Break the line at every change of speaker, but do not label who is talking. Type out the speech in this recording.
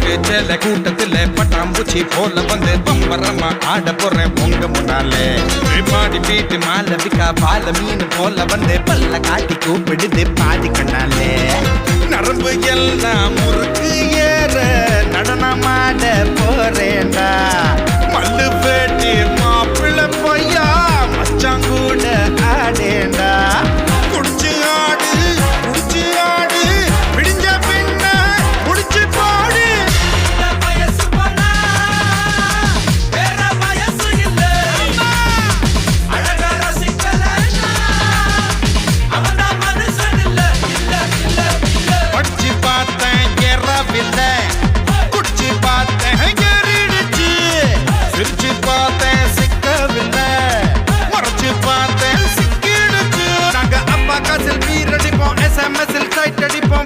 சேல கூட்டத்துல பட்டாம்பூச்சி போல வந்து பம்பரமா ஆட போறேன் உங்க முன்னாலே பாடி பீட்டு மாலவிக்கா பால மீன் போல வந்து பல்ல காட்டி கூப்பிடுது பாதி கண்ணாலே நரம்பு எல்லாம் முறுக்கு ஏற நடனமாட போறேன்டா மல்லு பேட்டி மாப்பிள்ள பொய்யா மச்சாங்கூட ஆடேண்டா குடிச்சு ஆடு விடிஞ்ச பின்ன குடிச்சு பாடு படிச்சு பார்த்தேன் ஏறவில்லை குடிச்சு பார்த்தேன் ஏறிடுச்சு சிரிச்சு பார்த்தேன் சிக்கவில்லை மறைச்சு பார்த்தேன் சிக்கிடுச்சு நாங்க அப்பா காசில் பீர் அடிப்போம் SMS சைட் அடிப்போம்